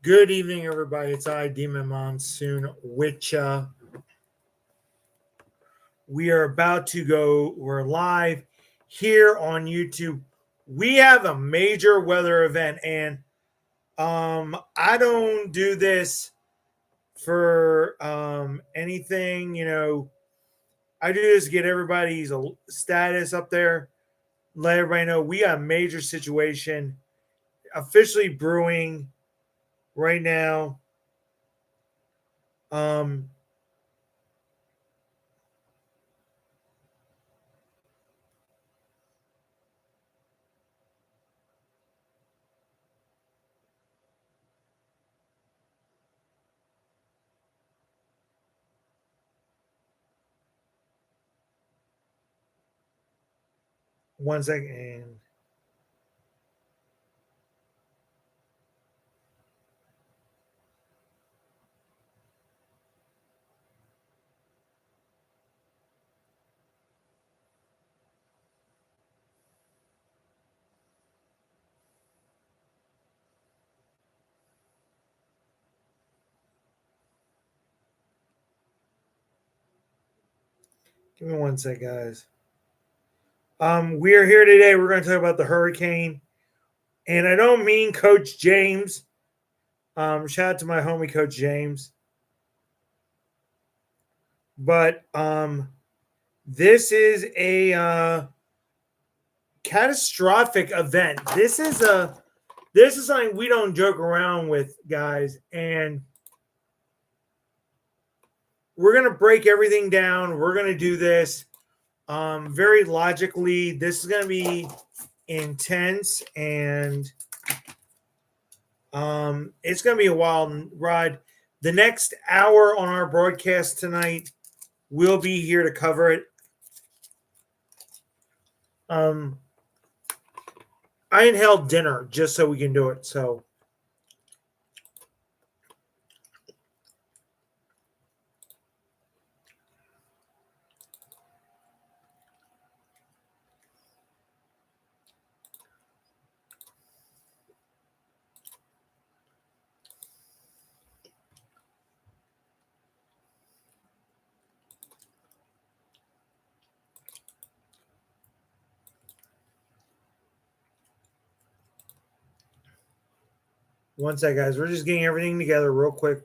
Good evening, everybody. It's I, Demon Monsoon, which we are about to go. We're live here on YouTube. We have a major weather event, and I don't do this for anything. I do this to get everybody's status up there, let everybody know we got a major situation officially brewing right now. One second. Give me one sec, guys. We are here today. We're going to talk about the hurricane. And I don't mean Coach James. Shout out to my homie, Coach James. But this is a catastrophic event. This is something we don't joke around with, guys. And we're going to break everything down. We're going to do this very logically. This is going to be intense, and it's going to be a wild ride. The next hour on our broadcast tonight, we'll be here to cover it. I inhaled dinner just so we can do it. So one sec, guys. We're just getting everything together real quick.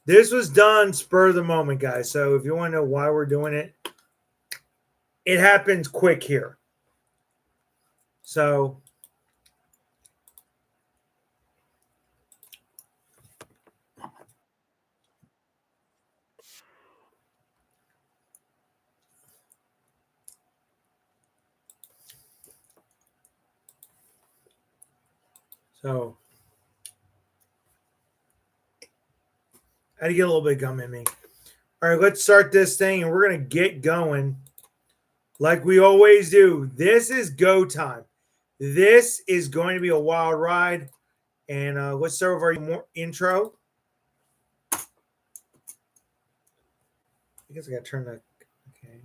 This was done spur of the moment, guys. So if you want to know why we're doing it, it happens quick here. So I had to get a little bit of gum in me. All right, let's start this thing, and we're going to get going like we always do. This is go time. This is going to be a wild ride. And let's start with our intro. I guess I got to turn that. Okay.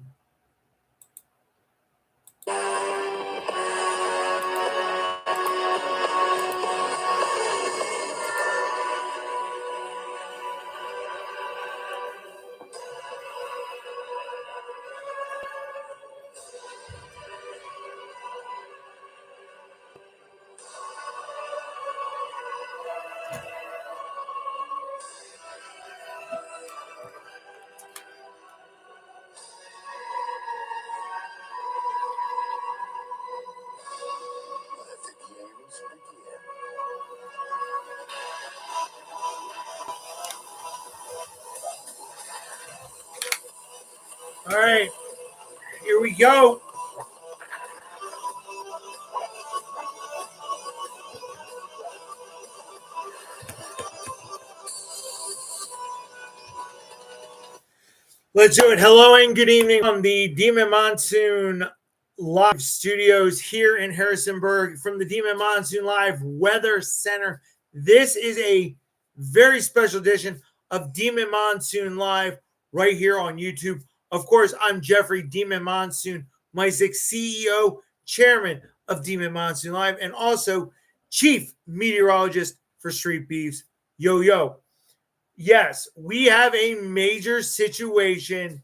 All right, here we go. Let's do it. Hello and good evening from the Demon Monsoon Live Studios here in Harrisonburg from the Demon Monsoon Live Weather Center. This is a very special edition of Demon Monsoon Live right here on YouTube. Of course, I'm Jeffrey Demon Monsoon, Mysick, CEO, chairman of Demon Monsoon Live, and also chief meteorologist for Street Beefs. Yo. Yes, we have a major situation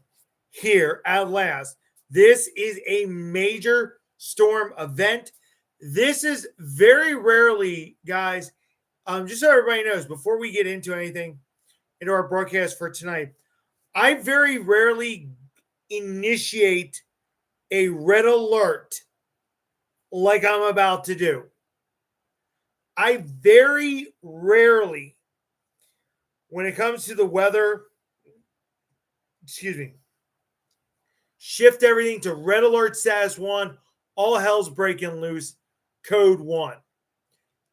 here at last. This is a major storm event. This is very rarely, guys, just so everybody knows, before we get into anything, into our broadcast for tonight, I very rarely initiate a red alert like I'm about to do. I very rarely, when it comes to the weather, shift everything to red alert status 1, all hell's breaking loose, code 1.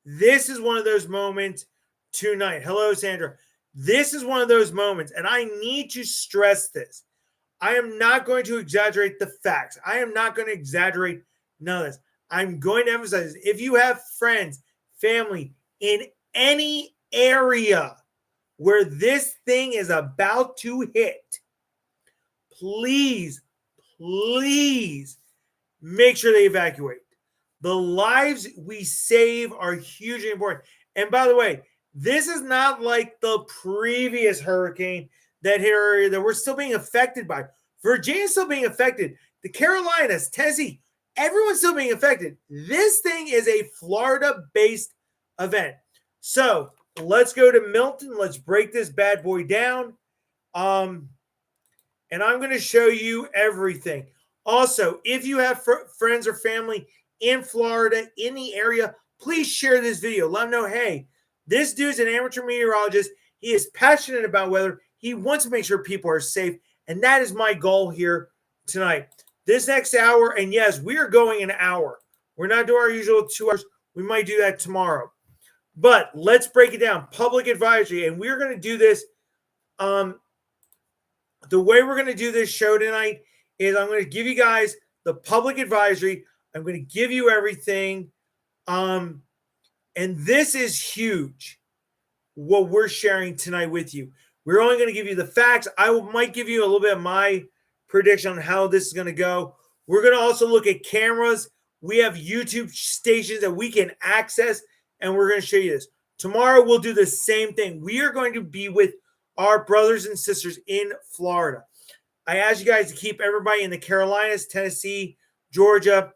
This is one of those moments tonight. Hello, Sandra. This is one of those moments, and I need to stress this. I am not going to exaggerate the facts. I am not going to exaggerate none of this. I'm going to emphasize this. If you have friends, family in any area where this thing is about to hit, please make sure they evacuate. The lives we save are hugely important. And by the way, this is not like the previous hurricane that hit our area that we're still being affected by. Virginia's still being affected. The Carolinas, Tennessee, everyone's still being affected. This thing is a Florida-based event. So let's go to Mlton. Let's break this bad boy down. And I'm going to show you everything. Also, if you have friends or family in Florida, in the area, please share this video. Let them know, hey, this dude's an amateur meteorologist. He is passionate about weather. He wants to make sure people are safe. And that is my goal here tonight. This next hour, and yes, we are going an hour. We're not doing our usual 2 hours. We might do that tomorrow. But let's break it down. Public advisory. And we're going to do this. The way we're going to do this show tonight is I'm going to give you guys the public advisory. I'm going to give you everything. And this is huge, what we're sharing tonight with you. We're only going to give you the facts. Might give you a little bit of my prediction on how this is going to go. We're going to also look at cameras. We have YouTube stations that we can access, and we're going to show you this. Tomorrow, we'll do the same thing. We are going to be with our brothers and sisters in Florida. I ask you guys to keep everybody in the Carolinas, Tennessee, Georgia,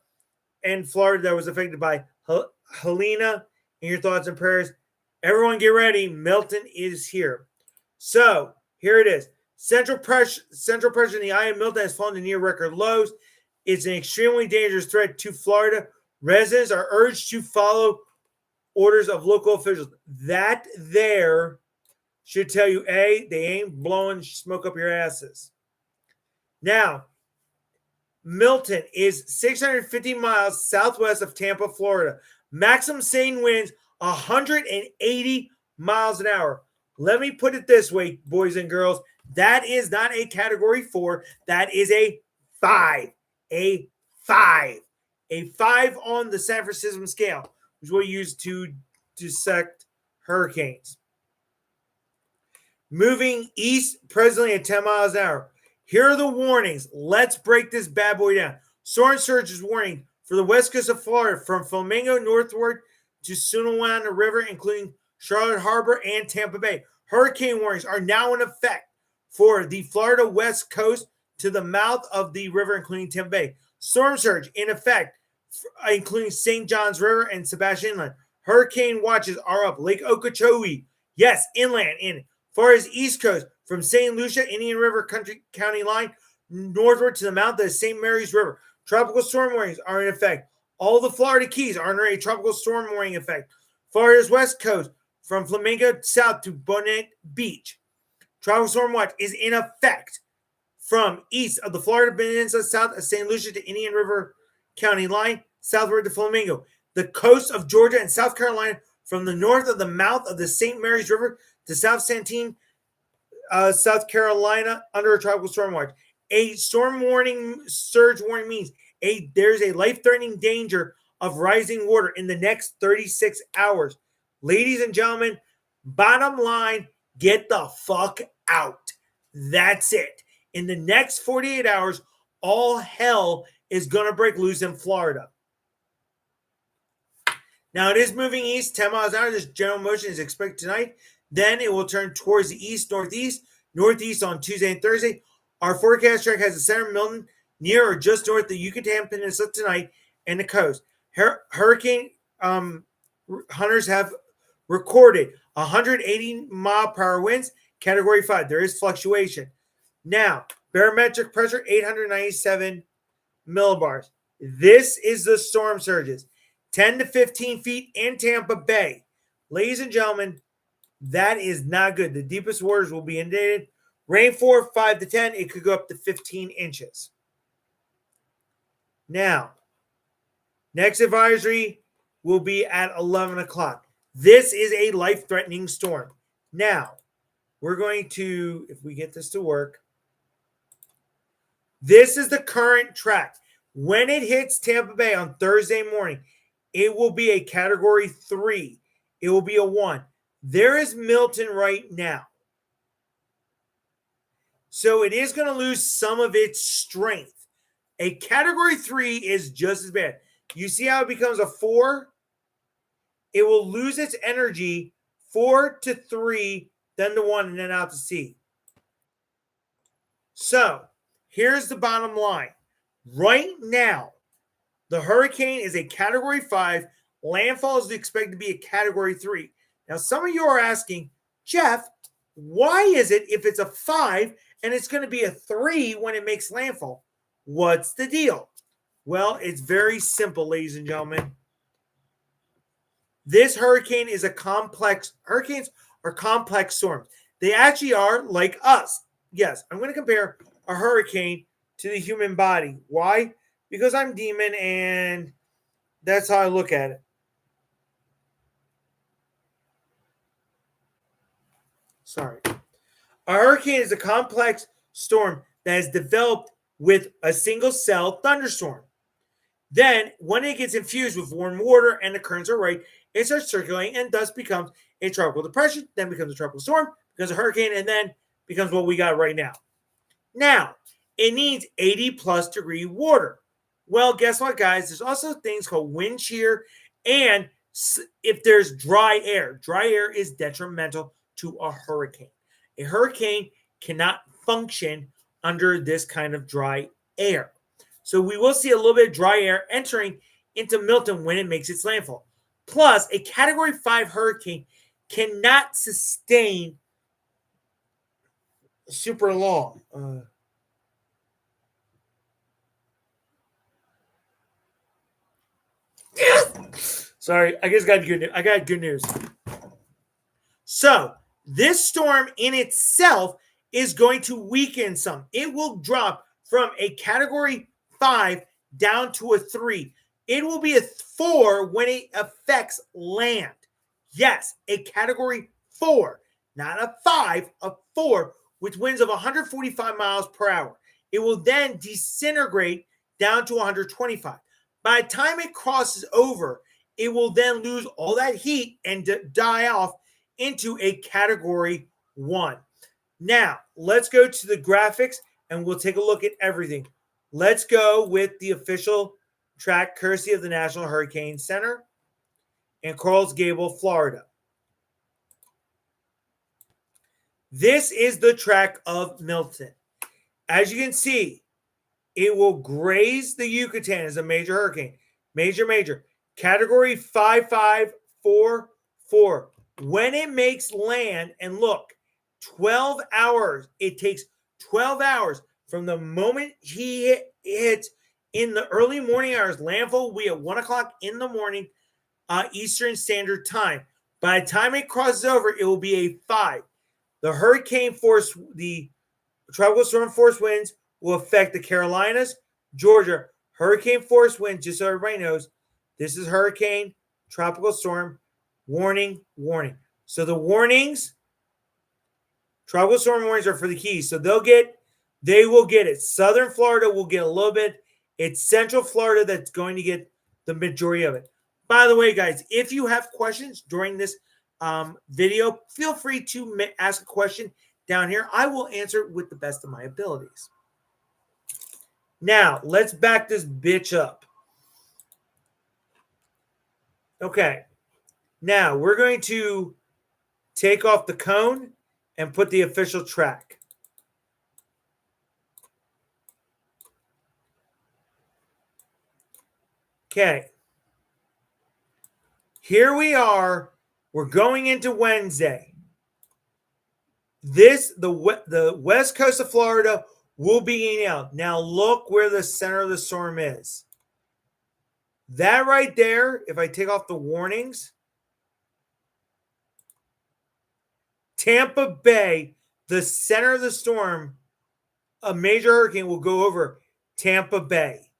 and Florida that was affected by Helena in your thoughts and prayers. Everyone get ready. Mlton is here. So here it is. Central pressure in the eye of Mlton has fallen to near record lows. It's an extremely dangerous threat to Florida. Residents are urged to follow orders of local officials. That there should tell you, A, they ain't blowing smoke up your asses. Now, Mlton is 650 miles southwest of Tampa, Florida. Maximum sustained winds 180 miles an hour. Let me put it this way, boys and girls. That is not a category 4. That is a 5. A 5. A 5 on the San Francisco scale, which is what we use to dissect hurricanes. Moving east presently at 10 miles an hour. Here are the warnings. Let's break this bad boy down. Storm surge is warning for the west coast of Florida from Flamingo northward to Sunawanda River, including Charlotte Harbor and Tampa Bay. Hurricane warnings are now in effect for the Florida west coast to the mouth of the river, including Tampa Bay. Storm surge in effect, including St. John's River and Sebastian Inland. Hurricane watches are up. Lake Okeechobee, yes, inland in far as east coast from St. Lucia, Indian River County line, northward to the mouth of the St. Mary's River. Tropical storm warnings are in effect. All the Florida Keys are under a tropical storm warning effect. Florida's west coast from Flamingo south to Bonnet Beach. Tropical storm watch is in effect from east of the Florida Peninsula, south of St. Lucia to Indian River County line, southward to Flamingo. The coast of Georgia and South Carolina from the north of the mouth of the St. Mary's River to South Santine, South Carolina, under a tropical storm watch. A storm warning, surge warning means there's a life-threatening danger of rising water in the next 36 hours. Ladies and gentlemen, bottom line, get the fuck out. That's it. In the next 48 hours, all hell is going to break loose in Florida. Now it is moving east 10 miles an hour. This general motion is expected tonight. Then it will turn towards the east, northeast on Tuesday and Thursday. Our forecast track has the center of Milton near or just north of the Yucatan Peninsula tonight and the coast. Hurricane hunters have recorded 180-mile-per-hour winds, Category 5. There is fluctuation. Now, barometric pressure, 897 millibars. This is the storm surges. 10 to 15 feet in Tampa Bay. Ladies and gentlemen, that is not good. The deepest waters will be inundated. Rainfall 5 to 10. It could go up to 15 inches. Now, next advisory will be at 11 o'clock. This is a life-threatening storm. Now, we're going to, if we get this to work, this is the current track. When it hits Tampa Bay on Thursday morning, it will be a Category 3. It will be a 1. There is Mlton right now. So it is going to lose some of its strength. A Category 3 is just as bad. You see how it becomes a 4? It will lose its energy 4 to 3, then to 1, and then out to sea. So here's the bottom line. Right now, the hurricane is a Category 5. Landfall is expected to be a Category 3. Now, some of you are asking, Jeff, why is it if it's a 5 and it's going to be a 3 when it makes landfall? What's the deal? Well, it's very simple, ladies and gentlemen. This hurricane is a complex. Hurricanes are complex storms. They actually are like us. Yes, I'm going to compare a hurricane to the human body. Why? Because I'm demon and that's how I look at it. Sorry. A hurricane is a complex storm that is developed with a single cell thunderstorm. Then, when it gets infused with warm water and the currents are right, it starts circulating and thus becomes a tropical depression, then becomes a tropical storm, becomes a hurricane, and then becomes what we got right now. Now, it needs 80 plus degree water. Well, guess what, guys? There's also things called wind shear, and if there's dry air is detrimental to a hurricane. A hurricane cannot function under this kind of dry air. So we will see a little bit of dry air entering into Mlton when it makes its landfall. Plus, a Category 5 hurricane cannot sustain super long. Sorry, I got good news. So, this storm in itself is going to weaken some. It will drop from a Category 5 down to a 3. It will be a 4 when it affects land. Yes, a Category 4, not a 5, a 4 with winds of 145 miles per hour. It will then disintegrate down to 125. By the time it crosses over, it will then lose all that heat and die off into a Category 1. Now, let's go to the graphics and we'll take a look at everything. Let's go with the official track courtesy of the National Hurricane Center in Coral Gables, Florida. This is the track of Mlton. As you can see, it will graze the Yucatan as a major hurricane. Major. Category 5, 5, 4, 4. When it makes land, and look, 12 hours. It takes 12 hours from the moment he hits in the early morning hours. Landfall will be at 1 o'clock in the morning, Eastern Standard Time. By the time it crosses over, it will be a 5. The hurricane force, the tropical storm force winds will affect the Carolinas, Georgia. Hurricane force winds, just so everybody knows, this is hurricane, tropical storm, warning. So the warnings, tropical storm warnings are for the Keys. So they will get it. Southern Florida will get a little bit. It's Central Florida that's going to get the majority of it. By the way, guys, if you have questions during this video, feel free to ask a question down here. I will answer it with the best of my abilities. Now, let's back this bitch up. Okay. Now we're going to take off the cone and put the official track. Okay. Here we are. We're going into Wednesday. The west coast of Florida will be heating out. Now look where the center of the storm is. That right there, if I take off the warnings, Tampa Bay, the center of the storm, a major hurricane will go over Tampa Bay.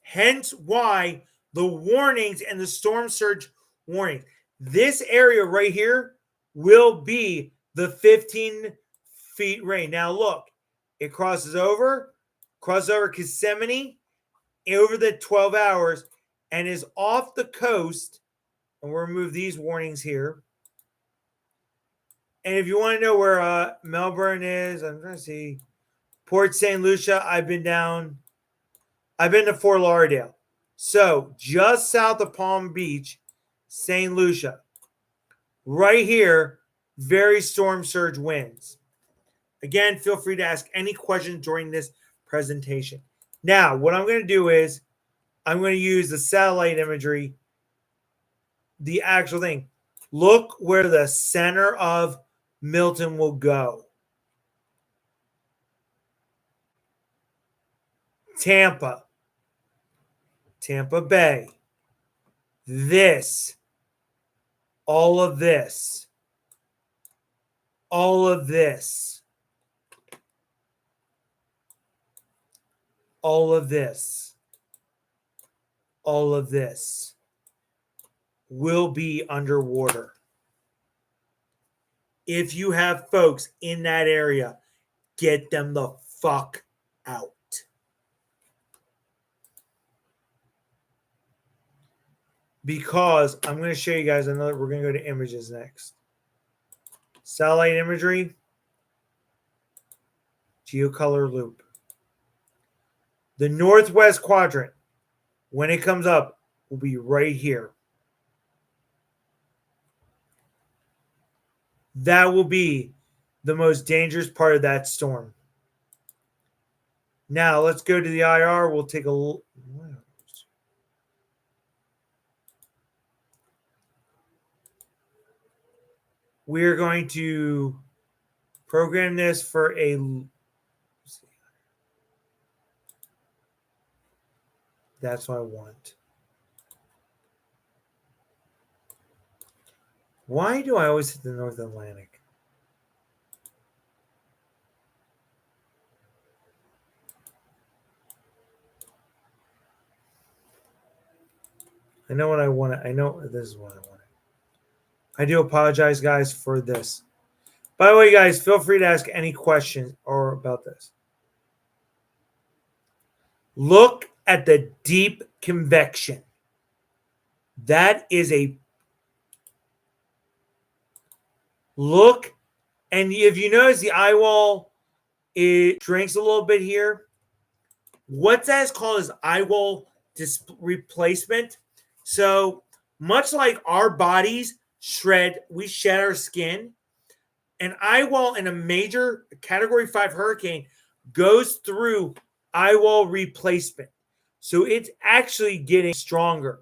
Hence why the warnings and the storm surge warning. This area right here will be the 15 feet rain. Now look, it crosses over Kissimmee over the 12 hours and is off the coast. And we'll remove these warnings here. And if you want to know where Melbourne is, I'm trying to see. Port St. Lucia, I've been to Fort Lauderdale. So just south of Palm Beach, St. Lucia. Right here, very storm surge winds. Again, feel free to ask any questions during this presentation. Now, what I'm going to do is I'm going to use the satellite imagery, the actual thing. Look where the center of Mlton will go. Tampa Bay. This, all of this, all of this, all of this, all of this will be underwater. If you have folks in that area, get them the fuck out. Because I'm going to show you guys another. We're going to go to images next. Satellite imagery. Geocolor loop. The northwest quadrant, when it comes up, will be right here. That will be the most dangerous part of that storm. Now, let's go to the IR. We'll take a look. We're going to program this for a. That's what I want. Why do I always hit the North Atlantic? I know what I want. I know this is what I want. I do apologize, guys, for this. By the way, guys, feel free to ask any questions or about this. Look at the deep convection. That is a look. And if you notice the eye wall, it shrinks a little bit here. What that is called is eye wall replacement. So much like our bodies we shed our skin. An eye wall in a major Category 5 hurricane goes through eye wall replacement. So it's actually getting stronger.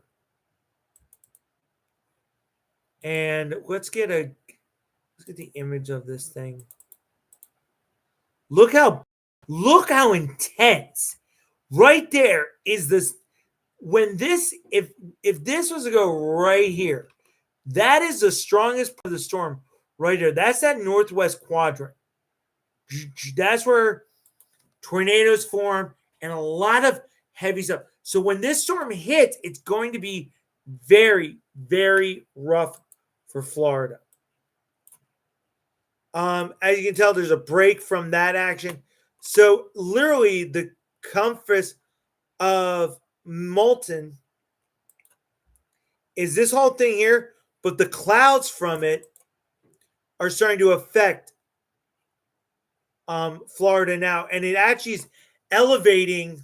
And let's get the image of this thing. Look how intense. Right there is this. When this, if this was to go right here, that is the strongest part of the storm right there. That's that northwest quadrant. That's where tornadoes form and a lot of heavy stuff. So when this storm hits, it's going to be very, very rough for Florida. As you can tell, there's a break from that action. So literally the compass of Mlton is this whole thing here, but the clouds from it are starting to affect Florida now, and it actually is elevating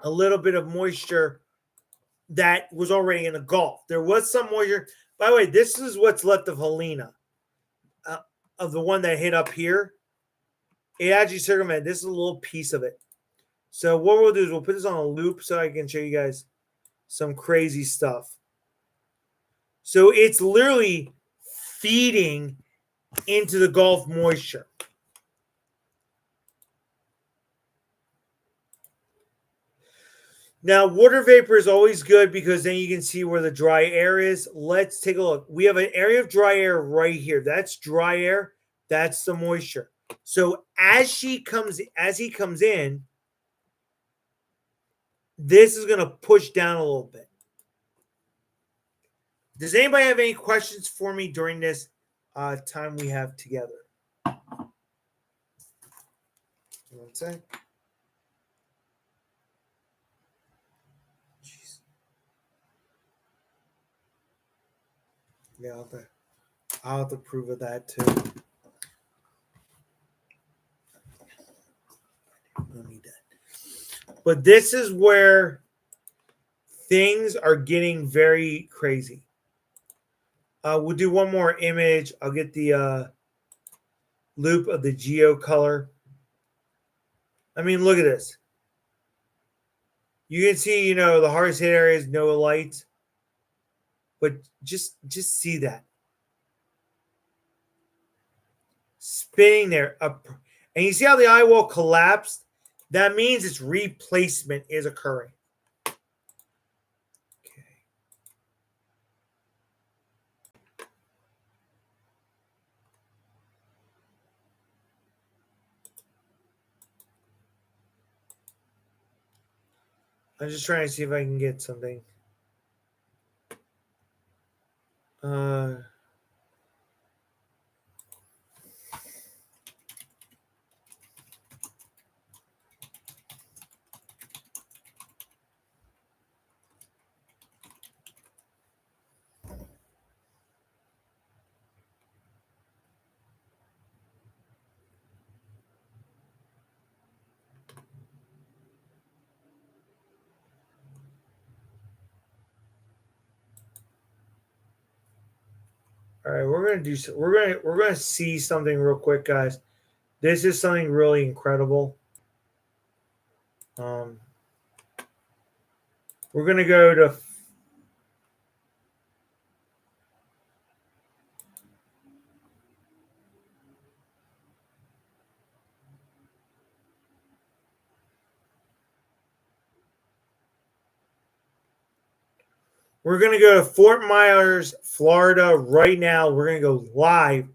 a little bit of moisture that was already in the Gulf. There was some moisture. By the way, this is what's left of Helena, of the one that hit up here. It actually circumvented. This is a little piece of it. So what we'll do is we'll put this on a loop so I can show you guys some crazy stuff. So it's literally feeding into the Gulf moisture. Now, water vapor is always good because then you can see where the dry air is. Let's take a look. We have an area of dry air right here. That's dry air. That's the moisture. So as he comes in, this is going to push down a little bit. Does anybody have any questions for me during this time we have together? One sec. Jeez. Yeah, I'll have to prove of that too. I don't need that. But this is where things are getting very crazy. We'll do one more image. I'll get the loop of the geo color. I mean, look at this. You can see, the hardest hit area is no light. But just see that. Spinning there. And you see how the eye wall collapsed? That means its replacement is occurring. Okay. I'm just trying to see if I can get something. All right, we're gonna see something real quick, guys. This is something really incredible. We're gonna go to Fort Myers, Florida right now. We're gonna go live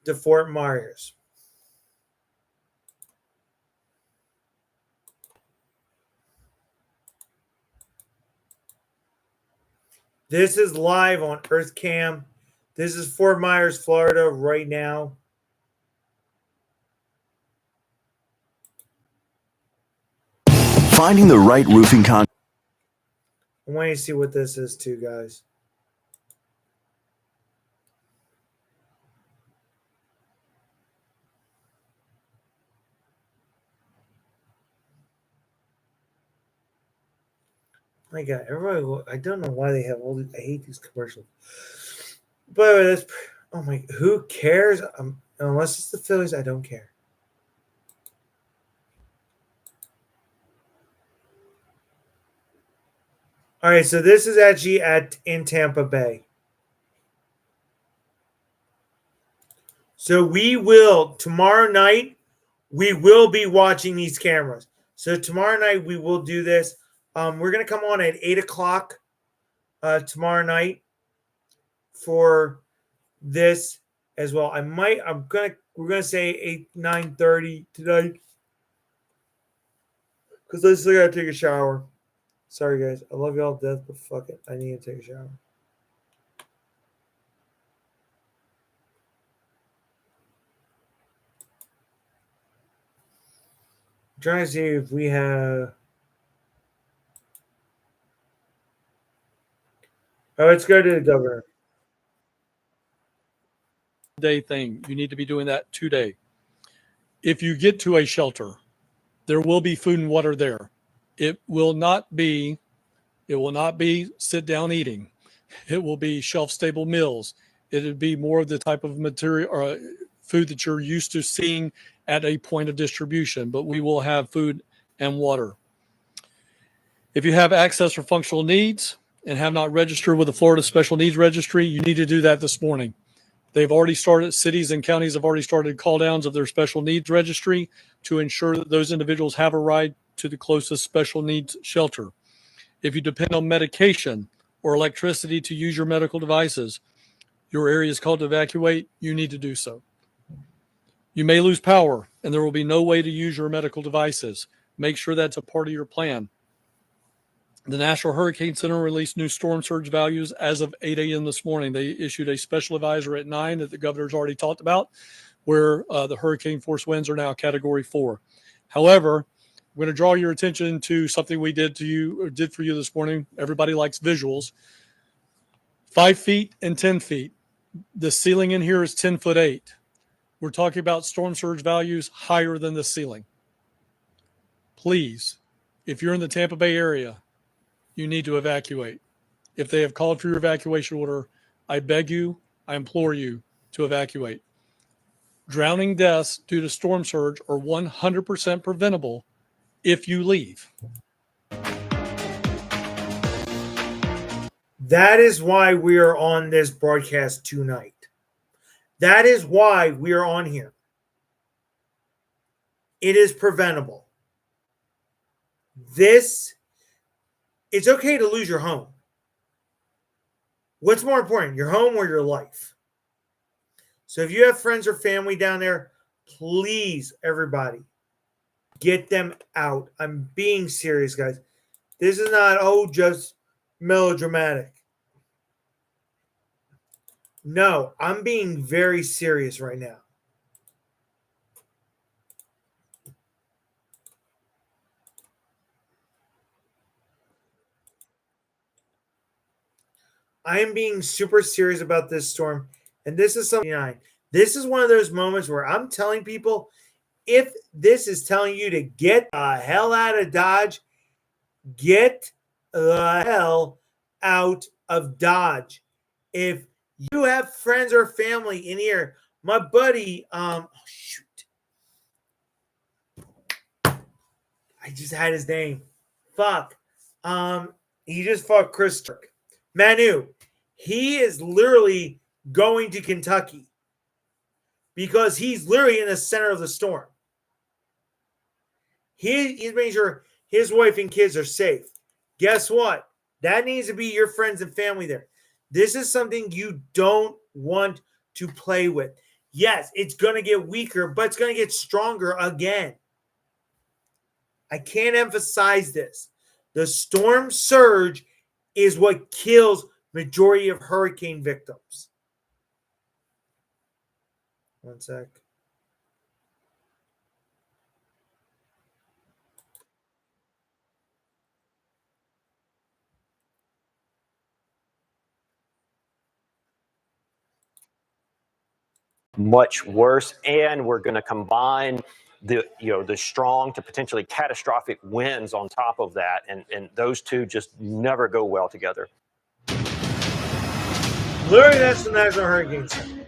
to Fort Myers. This is live on EarthCam. This is Fort Myers, Florida right now. Finding the right roofing I want you to see what this is too, guys. My God, everybody! I don't know why they have all these. I hate these commercials. But that's, oh my! Who cares? Unless it's the Phillies, I don't care. All right, so this is actually in Tampa Bay. So tomorrow night, we will be watching these cameras. So tomorrow night we will do this. We're gonna come on at 8:00 tomorrow night for this as well. We're gonna say 9:30 tonight because I still gotta take a shower. Sorry guys, I love y'all to death, but fuck it, I need to take a shower. I'm trying to see if we have. Oh, let's go to the governor. Day thing. You need to be doing that today. If you get to a shelter, there will be food and water there. It will not be sit down eating. It will be shelf stable meals. It would be more of the type of material or food that you're used to seeing at a point of distribution, but we will have food and water. If you have access for functional needs and have not registered with the Florida Special Needs Registry, you need to do that this morning. They've already started, cities and counties have already started call downs of their special needs registry to ensure that those individuals have a ride to the closest special needs shelter. If you depend on medication or electricity to use your medical devices, your area is called to evacuate, you need to do so. You may lose power and there will be no way to use your medical devices. Make sure that's a part of your plan. The National Hurricane Center released new storm surge values as of 8 a.m. this morning. They issued a special advisory at 9 that the governor's already talked about, where the hurricane force winds are now Category 4. However, I'm going to draw your attention to something we did for you this morning. Everybody likes visuals. 5 feet and 10 feet. The ceiling in here is 10'8". We're talking about storm surge values higher than the ceiling. Please, if you're in the Tampa Bay area, you need to evacuate. If they have called for your evacuation order, I beg you, I implore you to evacuate. Drowning deaths due to storm surge are 100% preventable if you leave. That is why we are on this broadcast tonight. That is why we are on here. It is preventable. It's okay to lose your home. What's more important, your home or your life? So if you have friends or family down there, please, everybody, get them out. I'm being serious, guys. This is not, just melodramatic. No, I'm being very serious right now. I am being super serious about this storm. And this is something. This is one of those moments where I'm telling people, if this is telling you to get the hell out of Dodge, get the hell out of Dodge. If you have friends or family in here, my buddy, shoot. I just had his name. Fuck. He just fought Chris Turk. Manu. He is literally going to Kentucky because he's literally in the center of the storm. He's making sure his wife and kids are safe. Guess what? That needs to be your friends and family there. This is something you don't want to play with. Yes, it's going to get weaker, but it's going to get stronger again. I can't emphasize this. The storm surge is what kills majority of hurricane victims. One sec. Much worse, and we're going to combine the strong to potentially catastrophic winds on top of that, and those two just never go well together. Literally, that's the National Hurricane Center.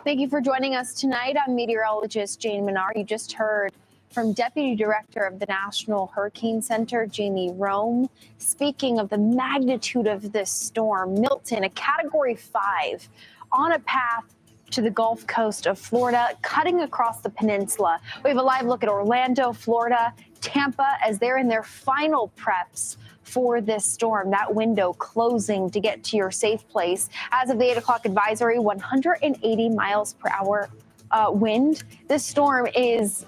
Thank you for joining us tonight. I'm meteorologist Jane Menard. You just heard from Deputy Director of the National Hurricane Center, Jamie Rome, speaking of the magnitude of this storm. Mlton, a Category 5, on a path to the Gulf Coast of Florida, cutting across the peninsula. We have a live look at Orlando, Florida, Tampa, as they're in their final preps for this storm. That window closing to get to your safe place. As of the 8 o'clock advisory, 180 miles per hour wind. This storm is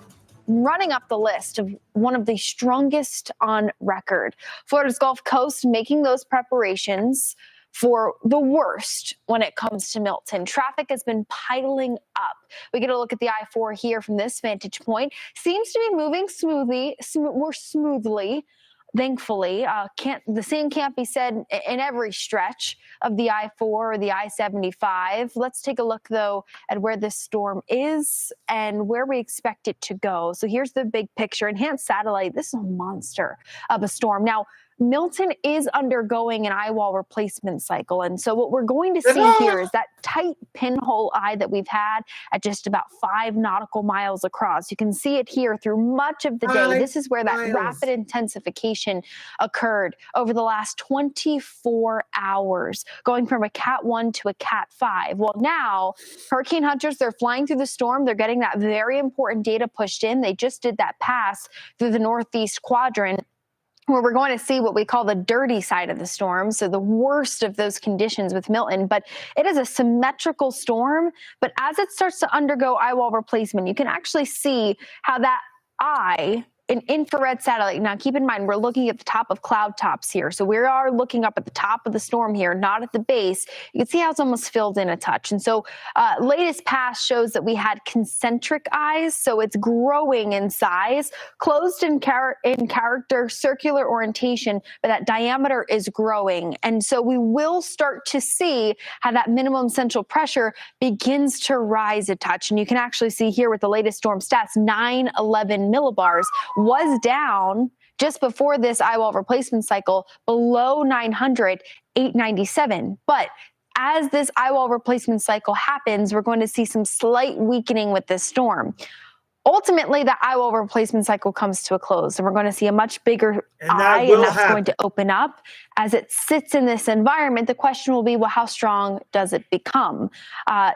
running up the list of one of the strongest on record. Florida's Gulf Coast making those preparations for the worst when it comes to Mlton. Traffic has been piling up. We get a look at the I-4 here from this vantage point. Seems to be moving more smoothly. thankfully. The same can't be said in every stretch of the I-4 or the I-75. Let's take a look, though, at where this storm is and where we expect it to go. So here's the big picture. Enhanced satellite, this is a monster of a storm. Now, Mlton is undergoing an eye wall replacement cycle. And so what we're going to see here is that tight pinhole eye that we've had at just about 5 nautical miles across. You can see it here through much of the day. This is where that rapid intensification occurred over the last 24 hours, going from a Cat 1 to a Cat 5. Well, now hurricane hunters, they're flying through the storm. They're getting that very important data pushed in. They just did that pass through the northeast quadrant, where we're going to see what we call the dirty side of the storm, so the worst of those conditions with Mlton. But it is a symmetrical storm, but as it starts to undergo eye wall replacement, you can actually see how that eye, an infrared satellite. Now, keep in mind, we're looking at the top of cloud tops here. So we are looking up at the top of the storm here, not at the base. You can see how it's almost filled in a touch. And so latest pass shows that we had concentric eyes. So it's growing in size, closed in character, circular orientation, but that diameter is growing. And so we will start to see how that minimum central pressure begins to rise a touch. And you can actually see here with the latest storm stats, 911 millibars, was down just before this eye wall replacement cycle below 900, 897. But as this eye wall replacement cycle happens, we're going to see some slight weakening with this storm. Ultimately, the eye wall replacement cycle comes to a close, and we're going to see a much bigger eye, and that's going to open up. As it sits in this environment, the question will be, well, how strong does it become?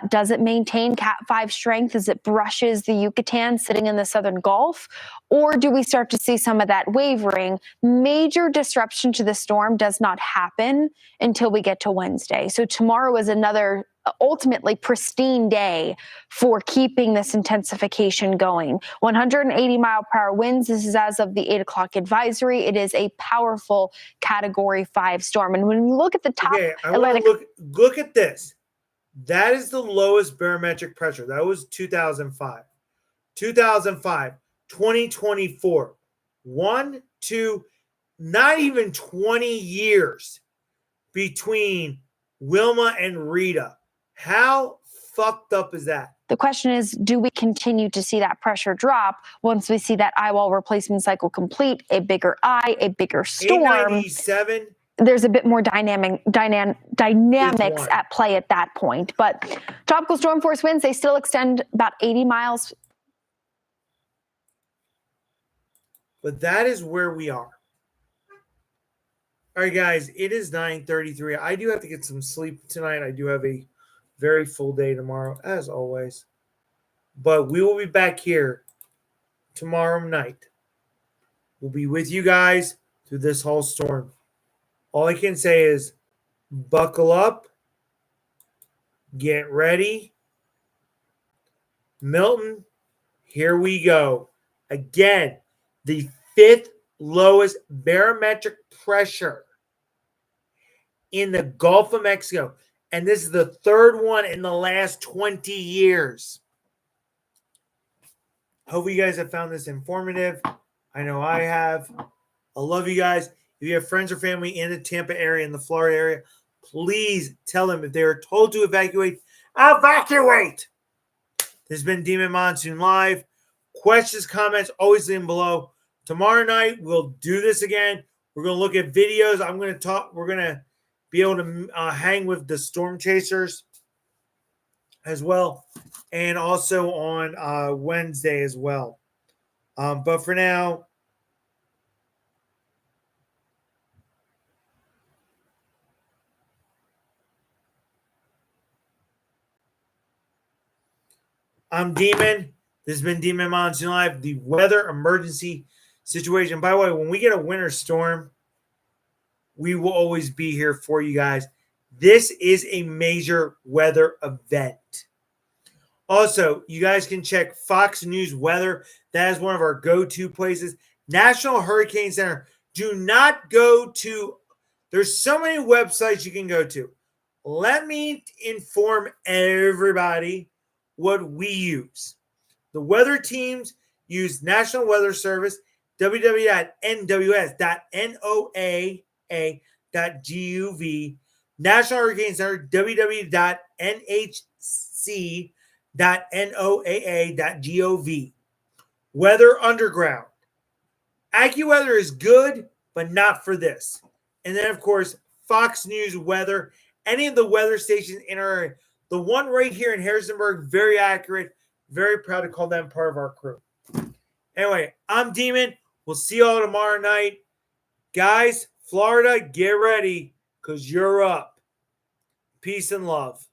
Does it maintain Cat 5 strength as it brushes the Yucatan sitting in the southern Gulf? Or do we start to see some of that wavering? Major disruption to the storm does not happen until we get to Wednesday. So tomorrow is another ultimately pristine day for keeping this intensification going. 180 mile per hour winds. This is as of the 8 o'clock advisory. It is a powerful Category 5 storm. And when we look at the top Atlantic, look at this. That is the lowest barometric pressure. That was 2005. 2005, 2024. 1, 2, not even 20 years between Wilma and Rita. How fucked up is that? The question is, do we continue to see that pressure drop once we see that eye wall replacement cycle complete, a bigger eye, a bigger storm? 897. There's a bit more dynamics at play at that point. But tropical storm force winds, they still extend about 80 miles. But that is where we are. All right, guys, it is 9:33. I do have to get some sleep tonight. I do have a very full day tomorrow, as always. But we will be back here tomorrow night. We'll be with you guys through this whole storm. All I can say is buckle up, get ready. Mlton, here we go. Again, the 5th lowest barometric pressure in the Gulf of Mexico. And this is the 3rd one in the last 20 years. Hope you guys have found this informative. I know I have. I love you guys. If you have friends or family in the Tampa area, in the Florida area, please tell them if they are told to evacuate, evacuate. This has been Demon Monsoon Live. Questions, comments, always leave them below. Tomorrow night, we'll do this again. We're going to look at videos. We're going to be able to hang with the storm chasers as well. And also on Wednesday as well. But for now, I'm Demon. This has been Demon Monsoon Live, the weather emergency situation. By the way, when we get a winter storm, we will always be here for you guys. This is a major weather event. Also, you guys can check Fox News Weather. That is one of our go-to places. National Hurricane Center. Do not go to, there's so many websites you can go to. Let me inform everybody what we use. The weather teams use National Weather Service, www.nws.noaa.gov. National Hurricane Center, www.nhc.noaa.gov. Weather Underground. AccuWeather is good, but not for this. And then, of course, Fox News Weather. Any of the weather stations in our area. The one right here in Harrisonburg, very accurate. Very proud to call them part of our crew. Anyway, I'm Demon. We'll see y'all tomorrow night. Guys, Florida, get ready because you're up. Peace and love.